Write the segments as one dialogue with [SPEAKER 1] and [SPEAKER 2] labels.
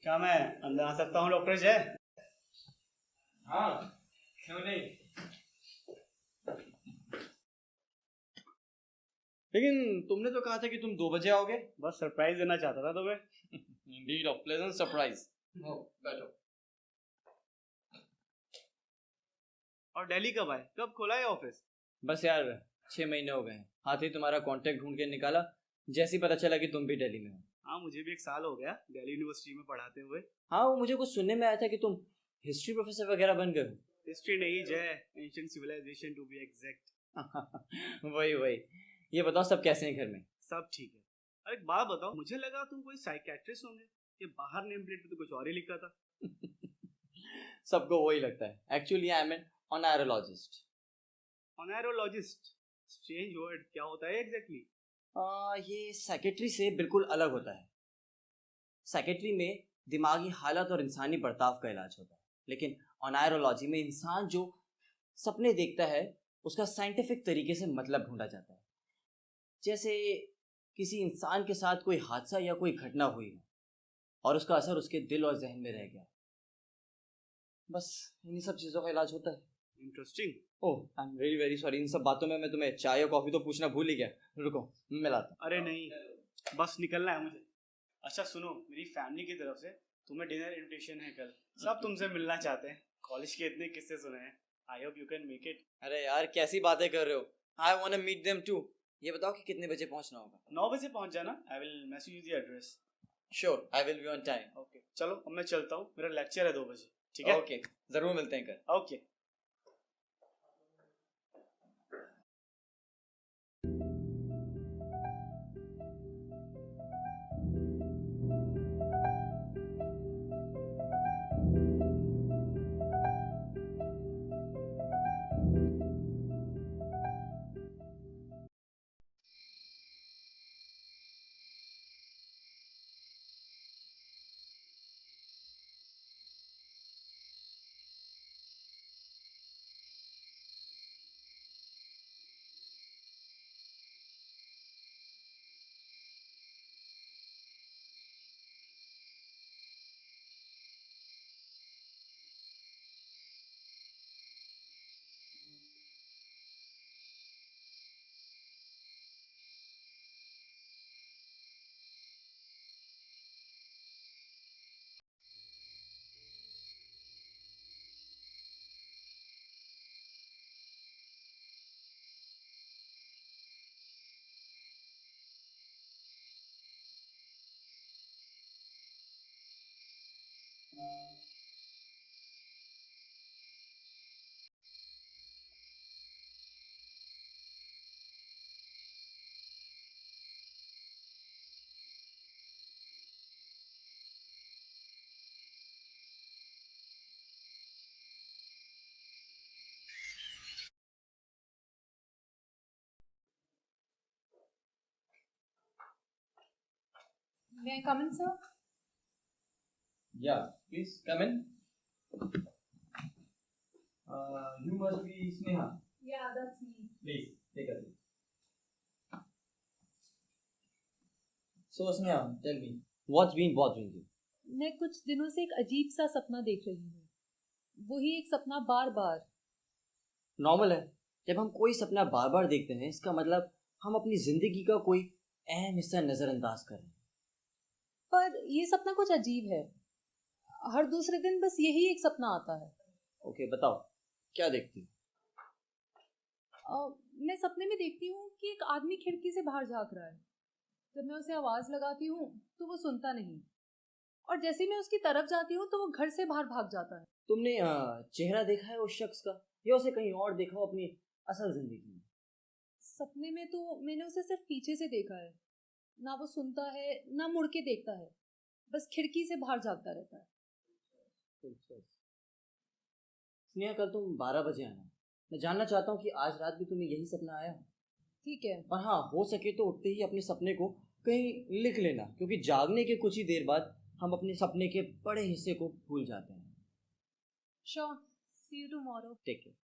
[SPEAKER 1] क्या मैं अंदर आ सकता हूँ डॉक्टर जय?
[SPEAKER 2] हाँ, क्यों नहीं। लेकिन तुमने तो कहा था कि तुम 2 बजे आओगे।
[SPEAKER 1] बस सरप्राइज देना चाहता था तुम्हें।
[SPEAKER 2] Indeed of pleasant surprise. बैठो।
[SPEAKER 1] और दिल्ली कब आए? कब खोला है ऑफिस?
[SPEAKER 2] बस यार 6 महीने हो गए हैं। हाथ ही तुम्हारा कांटेक्ट ढूंढ के निकाला, जैसे ही पता चला कि तुम भी दिल्ली में हो।
[SPEAKER 1] हाँ, मुझे भी 1 साल हो गया दिल्ली यूनिवर्सिटी में पढ़ाते हुए।
[SPEAKER 2] हाँ, वो मुझे कुछ सुनने में आया था कि तुम हिस्ट्री प्रोफेसर वगैरह बन गए हो।
[SPEAKER 1] हिस्ट्री नहीं जय, ancient civilisation to be exact.
[SPEAKER 2] वही। ये बताओ सब कैसे हैं घर में?
[SPEAKER 1] सब ठीक है। अरे एक बात बताओ, मुझे लगा तुम कोई साइकियाट्रिस्ट होंगे। ये बाहर नेम प्लेट पे तो कुछ और ही लिखा था।
[SPEAKER 2] सबको वही लगता है। Actually I am an oneirologist.
[SPEAKER 1] Oneirologist? Strange word, क्या होता है एग्जैक्टली?
[SPEAKER 2] ये सेक्रेटरी से बिल्कुल अलग होता है। सेक्रेटरी में दिमागी हालत और इंसानी बर्ताव का इलाज होता है, लेकिन ओनैरोलॉजी में इंसान जो सपने देखता है उसका साइंटिफिक तरीके से मतलब ढूंढा जाता है। जैसे किसी इंसान के साथ कोई हादसा या कोई घटना हुई हो और उसका असर उसके दिल और जहन में रह गया। बस इन्हीं सब चीज़ों का इलाज होता है।
[SPEAKER 1] Interesting.
[SPEAKER 2] Oh, I am very very sorry. इन सब बातों में मैं तुम्हें चाय या कॉफ़ी तो पूछना भूल ही गया। रुको, मैं लाता हूँ।
[SPEAKER 1] अरे नहीं, बस निकलना है मुझे। अच्छा सुनो, मेरी फैमिली की तरफ से तुम्हें डिनर इनविटेशन है कल। सब तुमसे मिलना चाहते हैं। कॉलेज के इतने किस्से सुने हैं। I hope you can make it.
[SPEAKER 2] अरे यार कैसी बातें कर रहे हो। I want to meet them too. ये बताओ कि कितने बजे पहुंचना होगा?
[SPEAKER 1] 9 बजे पहुंच जाना। I will message you the address.
[SPEAKER 2] Sure, I will be on time.
[SPEAKER 1] Okay चलो, अब मैं चलता हूँ, मेरा लेक्चर है 2 बजे। ठीक है?
[SPEAKER 2] ओके, जरूर मिलते हैं कल।
[SPEAKER 1] Okay.
[SPEAKER 3] May I come in, sir?
[SPEAKER 2] Yeah, please come in. You must be Sneha.
[SPEAKER 3] Yeah, that's me.
[SPEAKER 2] Please take a seat. So Sneha, tell me, what's been bothering you?
[SPEAKER 3] मैं कुछ दिनों से एक अजीब सा सपना देख रही हूँ। वही एक सपना बार बार।
[SPEAKER 2] नॉर्मल है। जब हम कोई सपना बार बार देखते हैं इसका मतलब हम अपनी जिंदगी का कोई अहम हिस्सा नजरअंदाज कर रहे हैं।
[SPEAKER 3] पर ये सपना कुछ अजीब है। हर दूसरे दिन बस यही एक सपना आता है।
[SPEAKER 2] ओके, बताओ क्या देखती हो?
[SPEAKER 3] मैं सपने में देखती हूँ कि एक आदमी खिड़की से बाहर झांक रहा है। जब मैं उसे आवाज लगाती हूँ तो वो सुनता नहीं, और जैसे ही मैं उसकी तरफ जाती हूँ तो वो घर से बाहर भाग जाता है।
[SPEAKER 2] तुमने चेहरा देखा है उस शख्स का, या उसे कहीं और देखा हो अपनी असल जिंदगी में?
[SPEAKER 3] सपने में तो मैंने उसे सिर्फ पीछे से देखा है। ना वो सुनता है ना मुड़ के देखता है, बस खिड़की से बाहर झांकता रहता है।
[SPEAKER 2] स्नेहा, कल तुम 12 बजे आना। मैं जानना चाहता हूँ कि आज रात भी तुम्हें यही सपना आया हो।
[SPEAKER 3] ठीक है।
[SPEAKER 2] और हाँ, हो सके तो उठते ही अपने सपने को कहीं लिख लेना, क्योंकि जागने के कुछ ही देर बाद हम अपने सपने के बड़े हिस्से को भूल जाते हैं।
[SPEAKER 3] Sure, see you tomorrow.
[SPEAKER 2] Take care.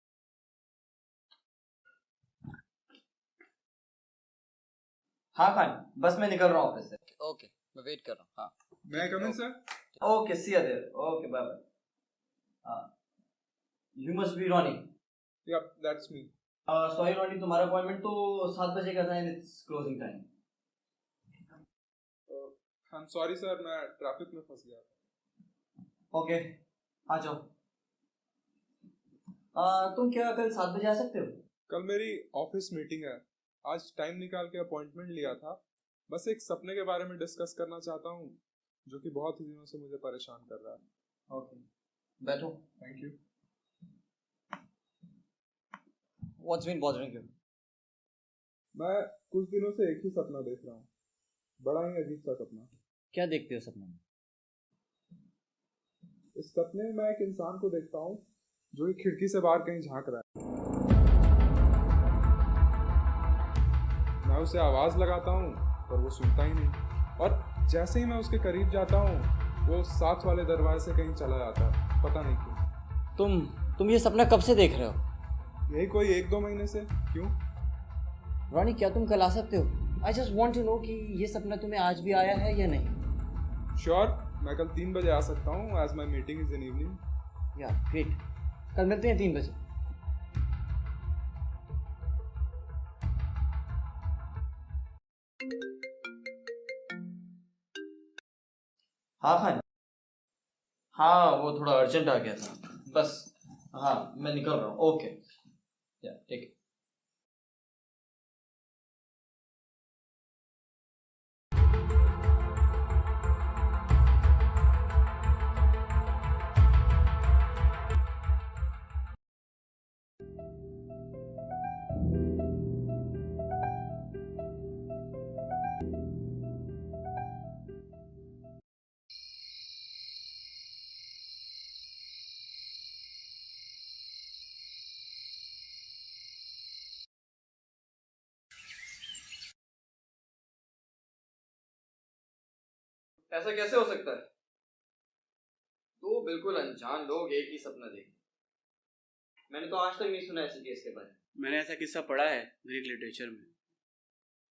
[SPEAKER 2] हाँ खान, बस मैं निकल रहा हूँ ऑफिस से। ओके, मैं वेट कर रहा हूँ। हाँ,
[SPEAKER 4] मैं come in sir?
[SPEAKER 2] Okay, see you there. Okay, bye bye. हाँ, you must be Ronnie.
[SPEAKER 4] Yep, that's me.
[SPEAKER 2] Sorry Ronnie, तुम्हारा अपॉइंटमेंट तो 7 बजे का था, and it's closing time.
[SPEAKER 4] I'm sorry sir, मैं ट्रैफिक में फंस गया था।
[SPEAKER 2] ओके, आ जाओ। तुम क्या कल 7 बजे आ सकते हो?
[SPEAKER 4] कल मेरी ऑफिस मीटिंग है। आज टाइम निकाल के अपॉइंटमेंट लिया था। बस एक सपने के बारे में डिस्कस करना चाहता हूँ, जो कि बहुत ही दिनों से मुझे परेशान कर रहा है।
[SPEAKER 2] ओके, बैठो।
[SPEAKER 4] Thank you.
[SPEAKER 2] What's been bothering you?
[SPEAKER 4] मैं कुछ दिनों से एक ही सपना देख रहा हूँ, बड़ा ही अजीब सा सपना।
[SPEAKER 2] क्या देखते हो सपने में?
[SPEAKER 4] इस सपने में मैं एक इंसान को देखता हूँ जो एक खिड़की से बाहर कहीं झांक रहा है। मैं उसे आवाज लगाता हूँ पर वो सुनता ही नहीं, और जैसे ही मैं उसके करीब जाता हूँ वो साथ वाले दरवाजे से कहीं चला जाता है, पता नहीं क्यों।
[SPEAKER 2] तुम ये सपना कब से देख रहे हो?
[SPEAKER 4] यही कोई 1-2 महीने से। क्यों?
[SPEAKER 2] रॉनी, क्या तुम कल आ सकते हो? I just want to know कि ये सपना तुम्हें आज भी आया है या नहीं।
[SPEAKER 4] श्योर, मैं कल 3 बजे आ सकता हूँ, as my meeting is in evening.
[SPEAKER 2] Yeah great, कल मिलते हैं 3 बजे। हाँ खान, हाँ वो थोड़ा अर्जेंट आ गया था बस। हाँ, मैं निकल रहा हूँ। ओके, या ठीक है। ऐसा कैसे हो सकता है? दो बिल्कुल अनजान लोग एक ही सपना देखें। मैंने तो आज तक नहीं सुना ऐसे केस के बारे में।
[SPEAKER 1] मैंने ऐसा किस्सा पढ़ा है ग्रीक लिटरेचर में।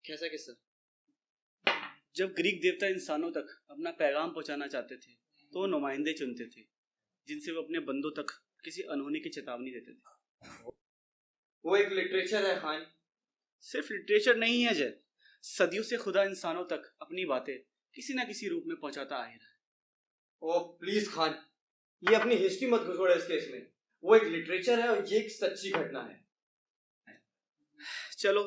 [SPEAKER 2] कैसा किस्सा?
[SPEAKER 1] जब ग्रीक देवता इंसानों तक अपना पैगाम पहुंचाना चाहते थे तो वो नुमाइंदे चुनते थे जिनसे वो अपने बंदों तक किसी अनहोनी की चेतावनी देते थे।
[SPEAKER 2] वो एक लिटरेचर है खान।
[SPEAKER 1] सिर्फ लिटरेचर नहीं है जय, सदियों से खुदा इंसानों तक अपनी बातें किसी ना किसी रूप में पहुंचाता आ ही रहा है।
[SPEAKER 2] ओ प्लीज खान, ये अपनी हिस्ट्री मत घुसोड़े इस केस में। वो एक लिटरेचर है और ये एक सच्ची घटना है।
[SPEAKER 1] चलो,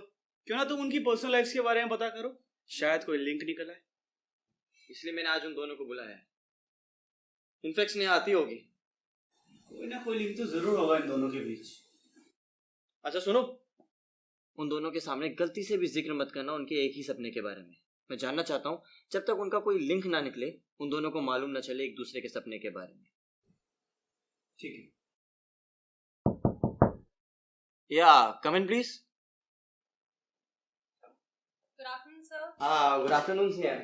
[SPEAKER 1] क्यों ना तुम उनकी पर्सनल लाइफ्स के बारे में पता करो, शायद कोई लिंक निकल आए।
[SPEAKER 2] इसलिए मैंने आज उन दोनों को बुलाया है। इनफैक्ट स्नेहा आती होगी।
[SPEAKER 1] कोई ना कोई लिंक तो जरूर होगा इन दोनों के बीच।
[SPEAKER 2] अच्छा सुनो, उन दोनों के सामने गलती से भी जिक्र मत करना उनके एक ही सपने के बारे में। मैं जानना चाहता हूँ, जब तक उनका कोई लिंक ना निकले उन दोनों को मालूम ना चले एक दूसरे के सपने के बारे में।
[SPEAKER 1] ठीक है।
[SPEAKER 2] Yeah come in please.
[SPEAKER 3] Good afternoon sir.
[SPEAKER 2] हाँ, गुड आफ्टरनून स्नेहा।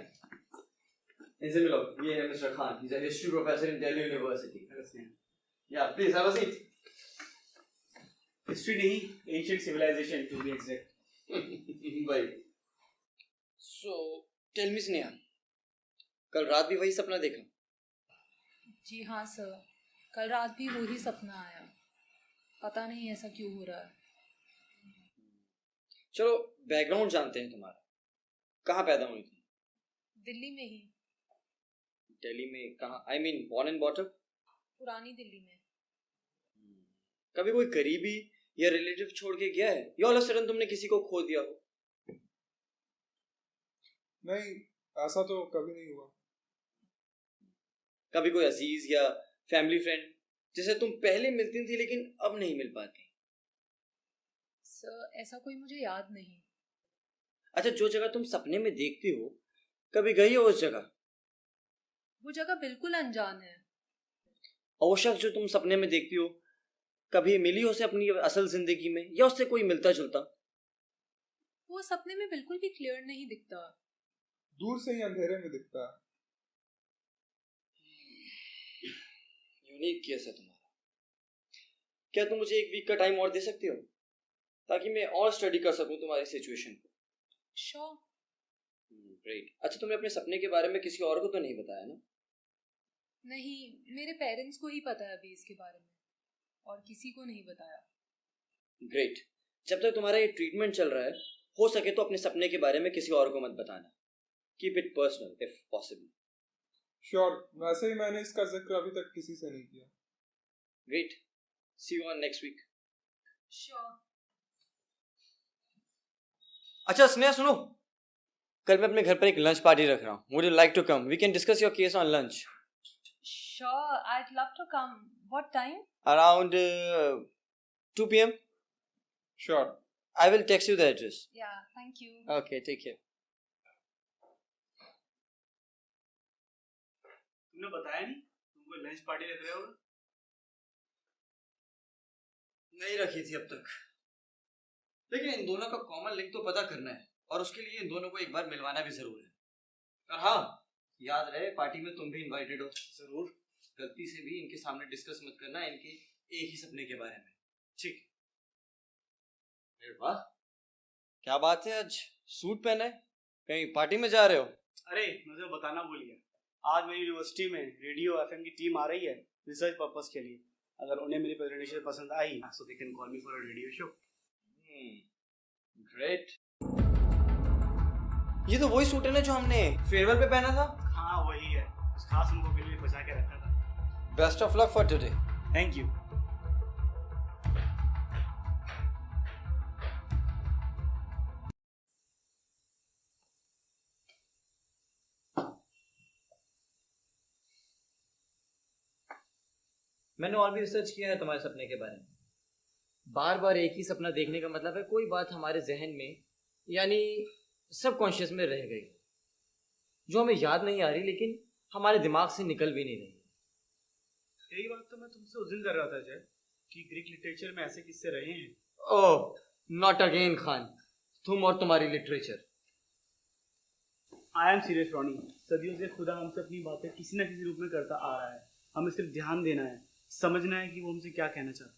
[SPEAKER 2] इनसे मिलो, ये है mister Khan. He is a history professor in Delhi university. Yeah please have a seat.
[SPEAKER 1] History नहीं, ancient civilisation to be exact.
[SPEAKER 2] भाई, सो टेल मी स्नेहा, कल रात भी वही सपना देखा?
[SPEAKER 3] जी हाँ सर, कल रात भी वही सपना आया। पता नहीं ऐसा क्यों हो रहा है।
[SPEAKER 2] चलो बैकग्राउंड जानते हैं तुम्हारा। कहाँ पैदा हुई थी?
[SPEAKER 3] दिल्ली में ही।
[SPEAKER 2] दिल्ली में कहाँ? I mean born and bottom?
[SPEAKER 3] पुरानी दिल्ली में।
[SPEAKER 2] कभी कोई करीबी या रिलेटिव छोड़ के गया है, या ऑल ऑफ सडन तुमने किसी को खो दिया हो?
[SPEAKER 4] नहीं, ऐसा तो कभी नहीं हुआ।
[SPEAKER 2] कभी कोई अजीज या फैमिली फ्रेंड जिसे तुम पहले मिलती थी लेकिन अब नहीं मिल पाती?
[SPEAKER 3] सर ऐसा कोई मुझे याद नहीं।
[SPEAKER 2] अच्छा, जो जगह तुम सपने में देखती हो, कभी गई हो उस जगह?
[SPEAKER 3] वो जगह बिल्कुल अनजान है।
[SPEAKER 2] और वो शख्स जो तुम सपने में देखती हो, कभी मिली हो उसे अपनी असल जिंदगी में, या उससे कोई मिलता जुलता?
[SPEAKER 3] वो सपने में बिल्कुल भी क्लियर नहीं दिखता।
[SPEAKER 4] दूर से ही अंधेरे में दिखता है।
[SPEAKER 2] यूनिक केस है तुम्हारा। क्या तुम मुझे 1 वीक का टाइम और दे सकती हो, ताकि मैं और स्टडी कर सकूं तुम्हारी सिचुएशन को?
[SPEAKER 3] श्योर।
[SPEAKER 2] ग्रेट। अच्छा, तुमने अपने सपने के बारे में किसी और को तो नहीं बताया ना?
[SPEAKER 3] नहीं, मेरे पेरेंट्स को ही पता है अभी इसके बारे में, और किसी को नहीं बताया।
[SPEAKER 2] ग्रेट। जब तक तुम्हारा ये ट्रीटमेंट चल रहा है, हो सके तो अपने सपने के बारे में किसी और को मत बताना। Keep it personal if possible.
[SPEAKER 4] Sure, वैसे ही मैंने इसका जिक्र अभी तक किसी से नहीं किया।
[SPEAKER 2] Great. See you on next week.
[SPEAKER 3] Sure.
[SPEAKER 2] अच्छा स्नेहा, सुनो, कल मैं अपने घर पर एक लंच पार्टी रख रहा हूँ। Would you like to come? We can discuss your case on lunch.
[SPEAKER 3] Sure, I'd love to come. What time?
[SPEAKER 2] Around 2 p.m.
[SPEAKER 4] Sure.
[SPEAKER 2] I will text you the address.
[SPEAKER 3] Yeah, thank you.
[SPEAKER 2] Okay, take care.
[SPEAKER 1] तुमने बताया नहीं तुमको lunch party रख रहे हो?
[SPEAKER 2] नहीं रखी थी अब तक, लेकिन इन दोनों का कॉमन लिंक तो पता करना है, और उसके लिए इन दोनों को एक बार मिलवाना भी जरूर है। और हाँ, याद रहे पार्टी में तुम भी इनवाइटेड हो। जरूर। गलती से भी इनके सामने डिस्कस मत करना इनके एक ही सपने के बारे में। ठीक? अरे वाह, क्या बात है, आज सूट पहना है, कहीं पार्टी में जा रहे हो?
[SPEAKER 1] अरे मैं तुम्हें बताना भूल गया, आज मेरी यूनिवर्सिटी में रेडियो एफएम की टीम आ रही है रिसर्च पर्पस के लिए। अगर उन्हें मेरी प्रेजेंटेशन पसंद आई so they can call me for a radio show.
[SPEAKER 2] Great. ये तो वही सूट है ना जो हमने फेयरवेल पे पहना था?
[SPEAKER 1] हाँ वही है, उस खास उनको के लिए बचा के रखा था।
[SPEAKER 2] Best of luck for today.
[SPEAKER 1] Thank you.
[SPEAKER 2] मैंने और भी रिसर्च किया है तुम्हारे सपने के बारे में। बार बार एक ही सपना देखने का मतलब है कोई बात हमारे जहन में यानी सबकॉन्शियस में रह गई, जो हमें याद नहीं आ रही लेकिन हमारे दिमाग से निकल भी नहीं रही।
[SPEAKER 1] यही बात तो मैं तुमसे उस दिन कर रहा था जय, कि ग्रीक लिटरेचर में ऐसे किस्से रहे हैं।
[SPEAKER 2] ओह नॉट अगेन खान, तुम और तुम्हारी literature.
[SPEAKER 1] I am serious Ronnie, सदियों से खुदा हमसे अपनी बातें किसी न किसी रूप में करता आ रहा है। हमें सिर्फ ध्यान देना है, समझना है कि वो हमसे क्या कहना चाहता है।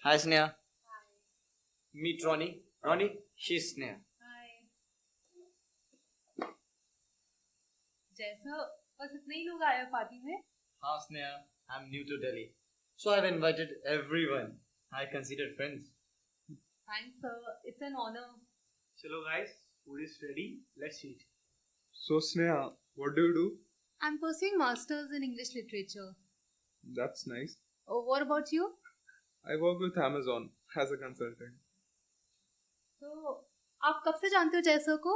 [SPEAKER 2] Hi Sneha. Hi. Meet Ronnie. Ronnie, she's Sneha.
[SPEAKER 3] Hi. जैसा बस इतने ही लोग आए पार्टी में?
[SPEAKER 2] हाँ Sneha, I'm new to Delhi, so I've invited everyone I considered friends.
[SPEAKER 3] Thanks sir, it's an honor.
[SPEAKER 1] चलो guys, food is ready, let's eat.
[SPEAKER 4] So Sneha, what do you do?
[SPEAKER 3] I'm pursuing masters in English literature.
[SPEAKER 4] That's nice.
[SPEAKER 3] Oh, what about you?
[SPEAKER 4] I work with Amazon as a consultant.
[SPEAKER 3] तो आप कब से जानते हो जय sir को?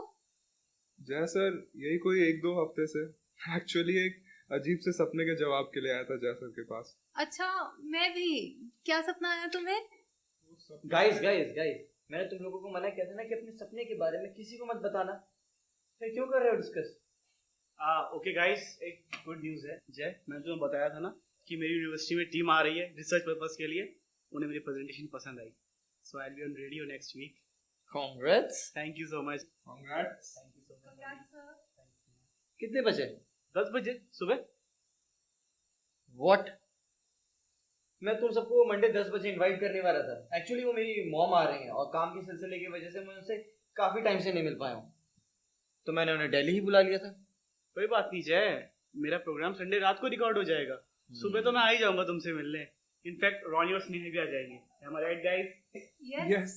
[SPEAKER 4] जय sir यही कोई 1-2 हफ्ते से। एक्चुअली एक अजीब से सपने के जवाब के लिए आया था जय सर के पास।
[SPEAKER 3] अच्छा, मैं भी। क्या सपना आया तुम्हें?
[SPEAKER 2] Guys, मैंने तुम लोगों को मना किया था ना कि अपने सपने के बारे में किसी को मत बताना, फिर क्यों कर रहे हो डिस्कस?
[SPEAKER 1] ओके गाइस, एक गुड न्यूज़ है जय, मैंने तुम्हें बताया था ना कि मेरी यूनिवर्सिटी में टीम आ रही है रिसर्च पर्पस के लिए। उन्हें मेरी प्रेजेंटेशन पसंद आई, so I will be on radio next week.
[SPEAKER 2] Congrats.
[SPEAKER 1] Thank you so much.
[SPEAKER 4] Congrats.
[SPEAKER 1] Thank you so much.
[SPEAKER 3] Congrats sir.
[SPEAKER 2] कितने बजे?
[SPEAKER 1] 10 बजे सुबह।
[SPEAKER 2] What? मैं तुम सबको मंडे 10 बजे इनवाइट करने वाला था। एक्चुअली वो मेरी मॉम आ रही हैं और काम के सिलसिले की वजह से मैं उनसे काफी टाइम से नहीं मिल पाया हूँ, तो मैंने उन्हें दिल्ली ही बुला लिया था।
[SPEAKER 1] कोई बात नहीं जय, मेरा प्रोग्राम संडे रात को रिकॉर्ड हो जाएगा, सुबह तो मैं आ ही जाऊंगा तुमसे मिलने। इनफैक्ट रॉनी और स्नेहा भी आ जाएंगे। Am I right guys?
[SPEAKER 3] Yes.
[SPEAKER 4] Yes.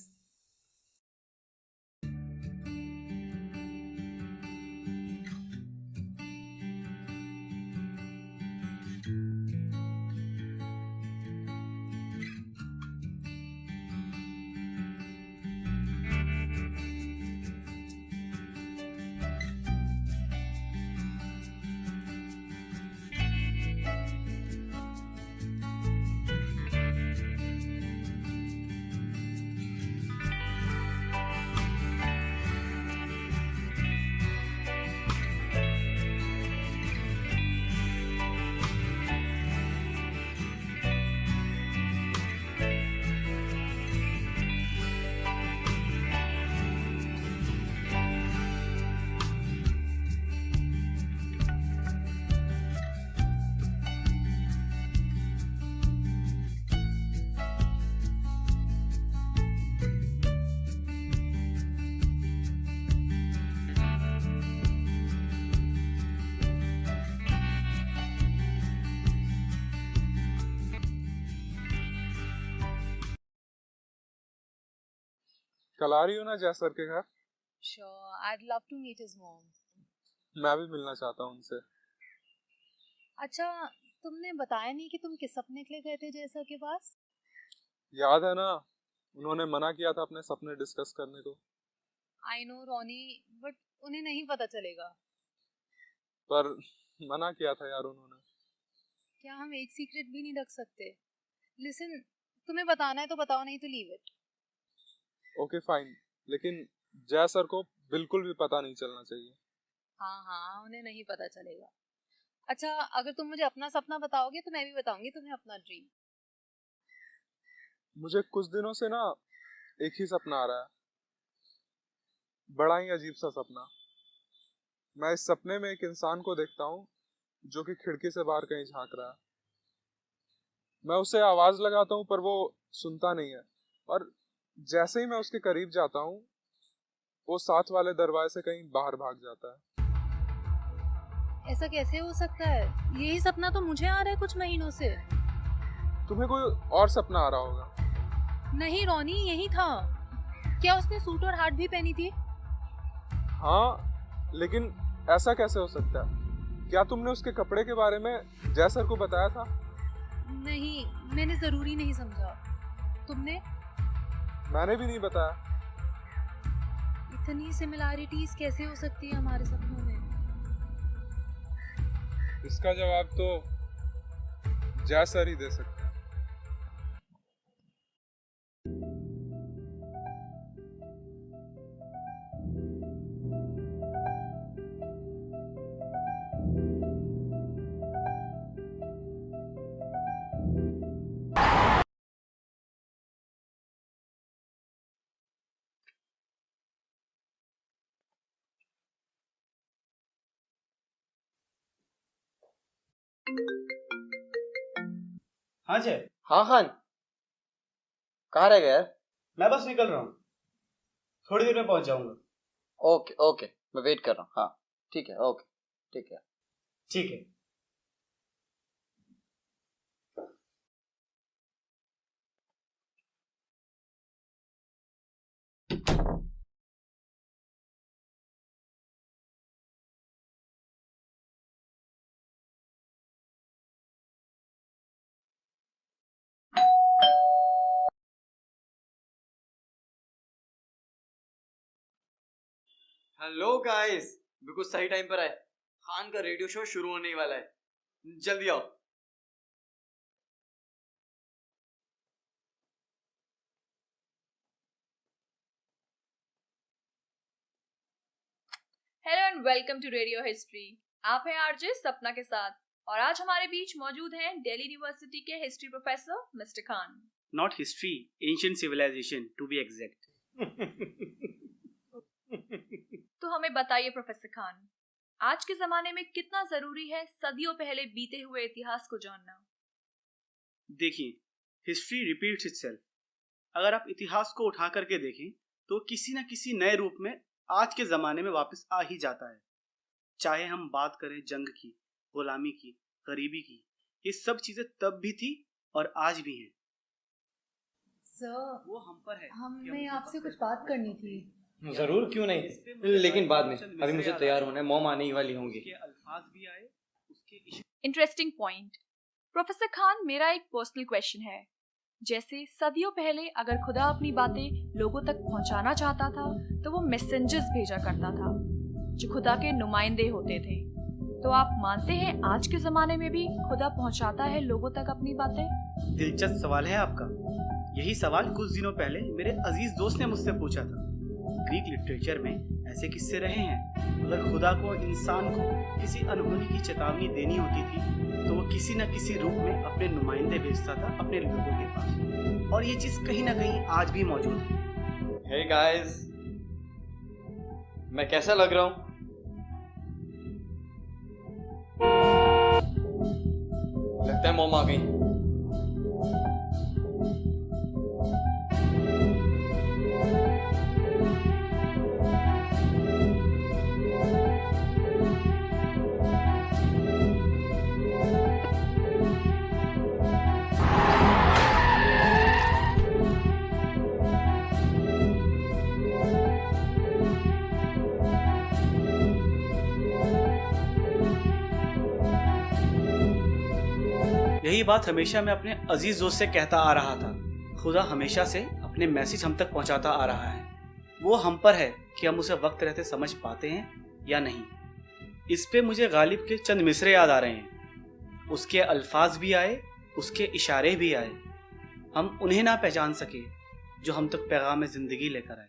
[SPEAKER 4] कल आ रही हो ना जय सर के घर?
[SPEAKER 3] Sure, I'd love to meet his mom.
[SPEAKER 4] मैं भी मिलना चाहता हूँ उनसे।
[SPEAKER 3] अच्छा, तुमने बताया नहीं कि तुम किस सपने के लिए गए थे जय सर के पास?
[SPEAKER 4] याद है ना, उन्होंने मना किया था अपने सपने डिस्कस करने को।
[SPEAKER 3] I know रोनी, but उन्हें नहीं पता चलेगा।
[SPEAKER 4] पर मना किया था यार उन्होंने।
[SPEAKER 3] क्या हम एक सीक्रेट भी नहीं रख सकते? Listen, तुम्हें बताना है तो बताओ, नहीं तो लीव इट।
[SPEAKER 4] ओके फाइन, लेकिन जय सर को बिल्कुल भी पता नहीं चलना चाहिए।
[SPEAKER 3] हाँ हाँ, उन्हें नहीं पता चलेगा। अच्छा, अगर तुम मुझे अपना सपना बताओगे तो मैं भी बताऊंगी तुम्हें अपना ड्रीम।
[SPEAKER 4] मुझे कुछ दिनों से ना एक ही सपना आ रहा है, बड़ा ही अजीब सा सपना। मैं इस सपने में एक इंसान को देखता हूँ जो कि खिड़की से बाहर कहीं झांक रहा है। मैं उसे आवाज लगाता हूँ पर वो सुनता नहीं है, और जैसे ही मैं उसके करीब जाता हूँ वो साथ वाले दरवाजे से कहीं बाहर भाग जाता है।
[SPEAKER 3] ऐसा कैसे हो सकता है? यही सपना तो मुझे आ रहा है कुछ महीनों से।
[SPEAKER 4] तुम्हें कोई और सपना आ रहा होगा।
[SPEAKER 3] नहीं रोनी, यही था। क्या उसने सूट और हार्ट भी पहनी थी?
[SPEAKER 4] हाँ, लेकिन ऐसा कैसे हो सकता है? क्या तुमने उसके कपड़े के बारे में जय सर को बताया था?
[SPEAKER 3] नहीं, मैंने जरूरी नहीं समझा। तुमने?
[SPEAKER 4] मैंने भी नहीं बताया।
[SPEAKER 3] इतनी सिमिलैरिटीज कैसे हो सकती है हमारे सपनों में?
[SPEAKER 4] इसका जवाब तो जय सर ही दे सकते हैं।
[SPEAKER 1] हाँ जय,
[SPEAKER 2] हाँ खान, कहाँ रह गया यार?
[SPEAKER 1] मैं बस निकल रहा हूँ, थोड़ी देर में पहुंच जाऊंगा।
[SPEAKER 2] ओके ओके, मैं वेट कर रहा हूँ। हाँ ठीक है, ओके ठीक है।
[SPEAKER 1] ठीक है।
[SPEAKER 2] हेलो गाइस, बिल्कुल सही टाइम पर आए। खान का रेडियो शो शुरू होने ही वाला है, जल्दी आओ।
[SPEAKER 5] Hello and welcome to radio history. आप हैं आरजे सपना के साथ, और आज हमारे बीच मौजूद हैं दिल्ली यूनिवर्सिटी के history professor mister Khan.
[SPEAKER 1] Not history, ancient civilisation to be exact.
[SPEAKER 5] तो हमें बताइए प्रोफेसर खान, आज के जमाने में कितना जरूरी है सदियों पहले बीते हुए इतिहास को जानना?
[SPEAKER 1] देखिए, हिस्ट्री रिपीट्स इटसेल्फ। अगर आप इतिहास को उठा करके देखें तो किसी न किसी नए रूप में आज के ज़माने में वापस आ ही जाता है। चाहे हम बात करें जंग की, गुलामी की, गरीबी की, ये सब चीज़ें तब भी थी और आज भी हैं।
[SPEAKER 3] सर,
[SPEAKER 1] वो हम पर है।
[SPEAKER 3] हमें आपसे कुछ बात करनी थी।
[SPEAKER 2] जरूर, क्यों नहीं, लेकिन बाद में। अभी मुझे तैयार होना है, मॉम आने ही वाली होंगी।
[SPEAKER 1] उसके अल्फाज भी आए, उसके
[SPEAKER 5] इंटरेस्टिंग पॉइंट। प्रोफेसर खान, मेरा एक पर्सनल क्वेश्चन है। जैसे सदियों पहले अगर खुदा अपनी बातें लोगों तक पहुंचाना चाहता था तो वो मैसेंजर्स भेजा करता था जो खुदा के नुमाइंदे होते थे। तो आप मानते हैं आज के जमाने में भी खुदा पहुंचाता है लोगों तक अपनी बातें?
[SPEAKER 1] दिलचस्प सवाल है आपका। यही सवाल कुछ दिनों पहले मेरे अजीज दोस्त ने मुझसे पूछा था। ग्रीक लिटरेचर में ऐसे किस्से रहे हैं। अगर खुदा को इंसान को किसी अनहोनी की चेतावनी देनी होती थी तो वो किसी न किसी रूप में अपने नुमाइंदे भेजता था अपने लोगों के पास, और ये चीज कहीं ना कहीं आज भी मौजूद है।
[SPEAKER 2] हे गाइस, मैं कैसा लग रहा हूँ? लगता है मॉम आ गई।
[SPEAKER 1] यही बात हमेशा मैं अपने अजीज दोस्त से कहता आ रहा था। खुदा हमेशा से अपने मैसेज हम तक पहुंचाता आ रहा है। वो हम पर है कि हम उसे वक्त रहते समझ पाते हैं या नहीं। इस पे मुझे गालिब के चंद मिसरे याद आ रहे हैं। उसके अल्फाज भी आए, उसके इशारे भी आए। हम उन्हें ना पहचान सके जो हम तक पैगाम ज़िंदगी लेकर आए।